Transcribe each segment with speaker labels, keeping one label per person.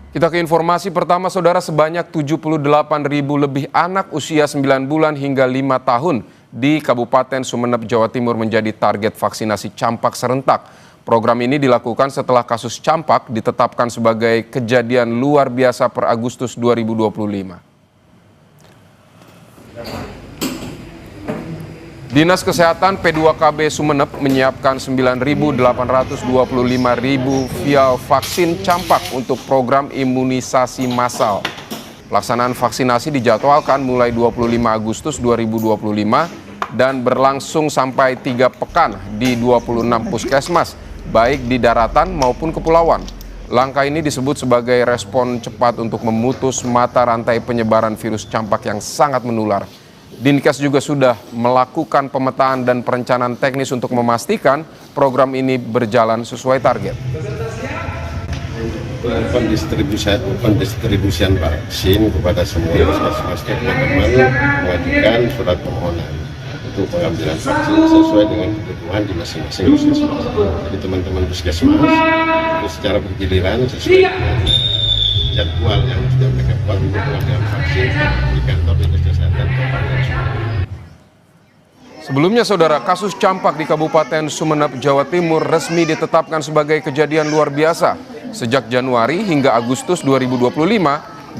Speaker 1: Kita ke informasi pertama, Saudara. Sebanyak 78.000 lebih anak usia 9 bulan hingga 5 tahun di Kabupaten Sumeneb, Jawa Timur menjadi target vaksinasi campak serentak. Program ini dilakukan setelah kasus campak ditetapkan sebagai kejadian luar biasa per Agustus 2025. Dinas Kesehatan P2KB Sumeneb menyiapkan 9.825.000 vial vaksin campak untuk program imunisasi massal. Pelaksanaan vaksinasi dijadwalkan mulai 25 Agustus 2025 dan berlangsung sampai 3 pekan di 26 puskesmas, baik di daratan maupun kepulauan. Langkah ini disebut sebagai respon cepat untuk memutus mata rantai penyebaran virus campak yang sangat menular. Dinkes juga sudah melakukan pemetaan dan perencanaan teknis untuk memastikan program ini berjalan sesuai target.
Speaker 2: Pendistribusian vaksin kepada semua puskesmas teman-teman mengajukan surat permohonan untuk pengambilan vaksin sesuai dengan kebutuhan di masing-masing puskesmas. Jadi teman-teman puskesmas itu secara bergiliran sesuai dengan jadwal yang sudah mereka buat untuk pengambilan vaksin di kantor Dinas Kesehatan Kabupaten Sumeneb.
Speaker 1: Sebelumnya, Saudara, kasus campak di Kabupaten Sumeneb, Jawa Timur resmi ditetapkan sebagai kejadian luar biasa. Sejak Januari hingga Agustus 2025,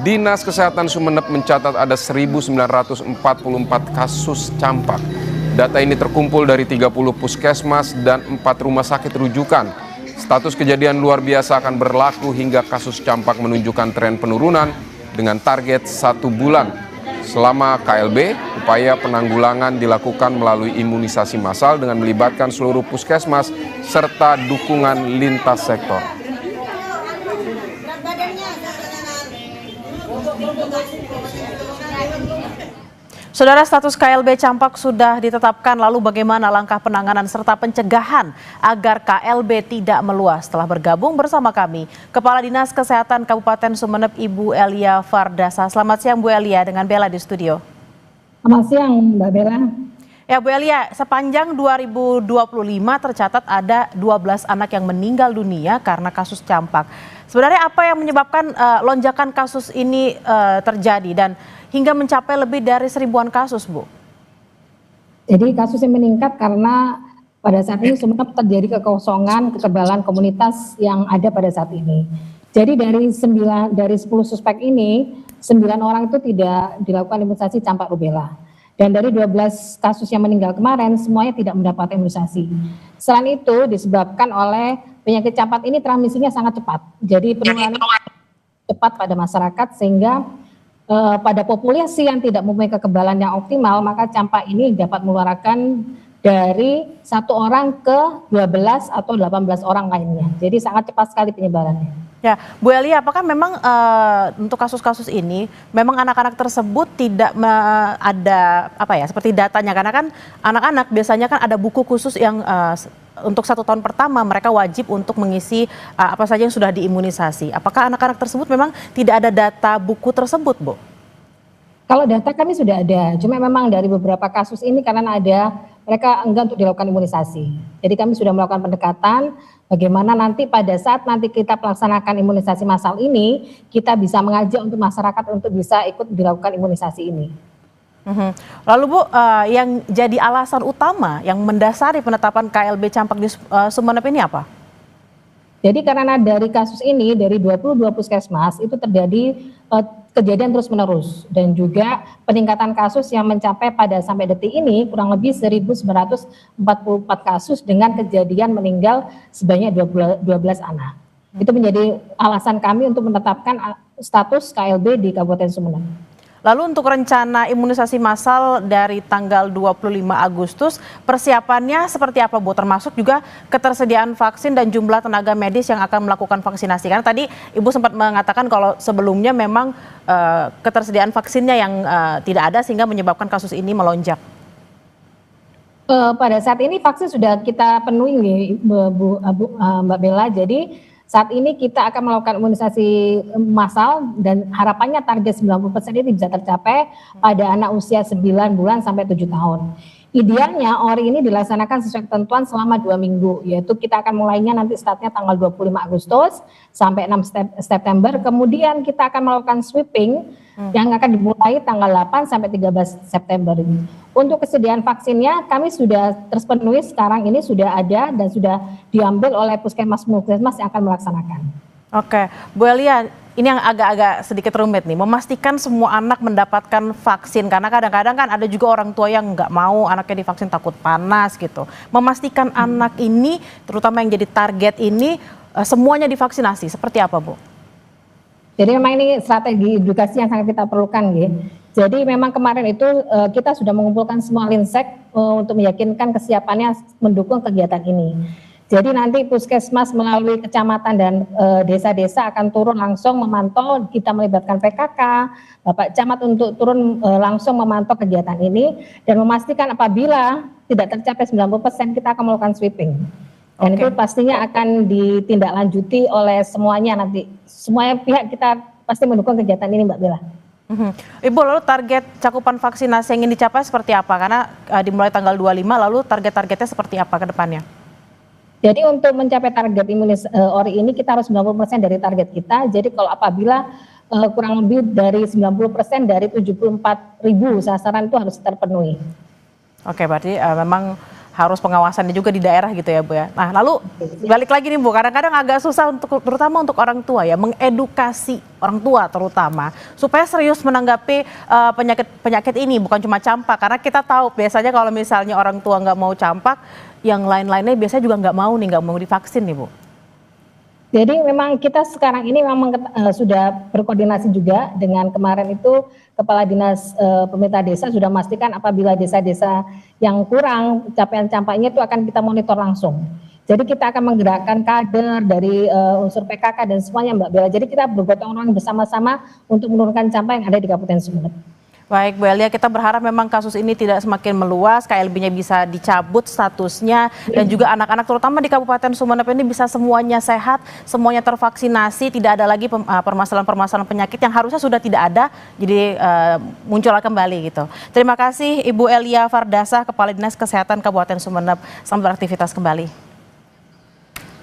Speaker 1: Dinas Kesehatan Sumeneb mencatat ada 1.944 kasus campak. Data ini terkumpul dari 30 puskesmas dan 4 rumah sakit rujukan. Status kejadian luar biasa akan berlaku hingga kasus campak menunjukkan tren penurunan dengan target 1 bulan. Selama KLB, upaya penanggulangan dilakukan melalui imunisasi massal dengan melibatkan seluruh puskesmas serta dukungan lintas sektor.
Speaker 3: Saudara, status KLB campak sudah ditetapkan, lalu bagaimana langkah penanganan serta pencegahan agar KLB tidak meluas? Telah bergabung bersama kami Kepala Dinas Kesehatan Kabupaten Sumeneb, Ibu Elia Fardasa. Selamat siang Bu Elia, dengan Bella di studio.
Speaker 4: Selamat siang Mbak Bella.
Speaker 3: Ya Bu Elia, sepanjang 2025 tercatat ada 12 anak yang meninggal dunia karena kasus campak. Sebenarnya apa yang menyebabkan lonjakan kasus ini terjadi dan hingga mencapai lebih dari 1000-an kasus, Bu?
Speaker 4: Jadi kasus yang meningkat karena pada saat ini Sumeneb terjadi kekosongan kekebalan komunitas yang ada pada saat ini. Jadi dari 10 suspek ini, 9 orang itu tidak dilakukan imunisasi campak rubella. Dan dari 12 kasus yang meninggal kemarin, semuanya tidak mendapat imunisasi. Selain itu disebabkan oleh penyakit campak ini transmisinya sangat cepat. Jadi penularan cepat pada masyarakat sehingga pada populasi yang tidak mempunyai kekebalan yang optimal, maka campak ini dapat menularkan dari 1 orang ke 12 atau 18 orang lainnya. Jadi sangat cepat sekali penyebarannya.
Speaker 3: Ya, Bu Elia, apakah memang untuk kasus-kasus ini memang anak-anak tersebut tidak ada seperti datanya, karena kan anak-anak biasanya kan ada buku khusus yang untuk 1 tahun pertama mereka wajib untuk mengisi apa saja yang sudah diimunisasi. Apakah anak-anak tersebut memang tidak ada data buku tersebut, Bu?
Speaker 4: Kalau data kami sudah ada, cuma memang dari beberapa kasus ini karena mereka enggan untuk dilakukan imunisasi. Jadi kami sudah melakukan pendekatan bagaimana nanti pada saat nanti kita melaksanakan imunisasi massal ini, kita bisa mengajak untuk masyarakat untuk bisa ikut dilakukan imunisasi ini.
Speaker 3: Lalu Bu, yang jadi alasan utama yang mendasari penetapan KLB campak di Sumeneb ini apa?
Speaker 4: Jadi karena dari kasus ini, dari 22 puskesmas itu terjadi kejadian terus menerus dan juga peningkatan kasus yang mencapai pada sampai detik ini kurang lebih 1.944 kasus dengan kejadian meninggal sebanyak 12 anak. Itu menjadi alasan kami untuk menetapkan status KLB di Kabupaten Sumeneb.
Speaker 3: Lalu untuk rencana imunisasi massal dari tanggal 25 Agustus, persiapannya seperti apa, Bu? Termasuk juga ketersediaan vaksin dan jumlah tenaga medis yang akan melakukan vaksinasi. Karena tadi Ibu sempat mengatakan kalau sebelumnya memang ketersediaan vaksinnya yang tidak ada sehingga menyebabkan kasus ini melonjak.
Speaker 4: Pada saat ini vaksin sudah kita penuhi, Mbak Bella. Jadi saat ini kita akan melakukan imunisasi massal dan harapannya target 90% ini bisa tercapai pada anak usia 9 bulan sampai 7 tahun. Idealnya ORI ini dilaksanakan sesuai ketentuan selama 2 minggu, yaitu kita akan mulainya nanti startnya tanggal 25 Agustus sampai 6 September, kemudian kita akan melakukan sweeping yang akan dimulai tanggal 8 sampai 13 September ini. Untuk kesediaan vaksinnya kami sudah terpenuhi sekarang ini, sudah ada dan sudah diambil oleh puskesmas-puskesmas yang akan melaksanakan.
Speaker 3: Oke, Bu Elia, ini yang agak-agak sedikit rumit nih, memastikan semua anak mendapatkan vaksin, karena kadang-kadang kan ada juga orang tua yang nggak mau anaknya divaksin takut panas gitu. Memastikan anak ini, terutama yang jadi target ini, semuanya divaksinasi, seperti apa Bu?
Speaker 4: Jadi memang ini strategi edukasi yang sangat kita perlukan, gitu. Jadi memang kemarin itu kita sudah mengumpulkan semua linsek untuk meyakinkan kesiapannya mendukung kegiatan ini. Jadi nanti puskesmas melalui kecamatan dan desa-desa akan turun langsung memantau, kita melibatkan PKK, Bapak Camat untuk turun langsung memantau kegiatan ini dan memastikan apabila tidak tercapai 90% kita akan melakukan sweeping. Dan itu pastinya akan ditindaklanjuti oleh semuanya nanti. Semuanya pihak kita pasti mendukung kegiatan ini, Mbak Bella.
Speaker 3: Ibu, lalu target cakupan vaksinasi yang ingin dicapai seperti apa? Karena dimulai tanggal 25, lalu target-targetnya seperti apa ke depannya?
Speaker 4: Jadi untuk mencapai target ORI ini kita harus 90% dari target kita. Jadi kalau apabila kurang lebih dari 90% dari 74.000 sasaran itu harus terpenuhi.
Speaker 3: Oke, berarti memang harus pengawasannya juga di daerah gitu ya Bu ya. Nah lalu balik lagi nih Bu, kadang-kadang agak susah terutama untuk orang tua ya, mengedukasi orang tua terutama supaya serius menanggapi penyakit ini, bukan cuma campak. Karena kita tahu biasanya kalau misalnya orang tua nggak mau campak, yang lain-lainnya biasanya juga nggak mau divaksin nih Bu.
Speaker 4: Jadi memang kita sekarang ini memang sudah berkoordinasi juga dengan kemarin itu Kepala Dinas Pemerintah Desa sudah memastikan apabila desa-desa yang kurang capaian campaknya itu akan kita monitor langsung. Jadi kita akan menggerakkan kader dari unsur PKK dan semuanya Mbak Bella. Jadi kita bergotong royong bersama-sama untuk menurunkan campak yang ada di Kabupaten Sumeneb.
Speaker 3: Baik Bu Elia, kita berharap memang kasus ini tidak semakin meluas, KLB-nya bisa dicabut statusnya, dan juga anak-anak terutama di Kabupaten Sumeneb ini bisa semuanya sehat, semuanya tervaksinasi, tidak ada lagi permasalahan-permasalahan penyakit yang harusnya sudah tidak ada, jadi muncul kembali gitu. Terima kasih Ibu Elia Fardasa, Kepala Dinas Kesehatan Kabupaten Sumeneb, selamat beraktivitas kembali.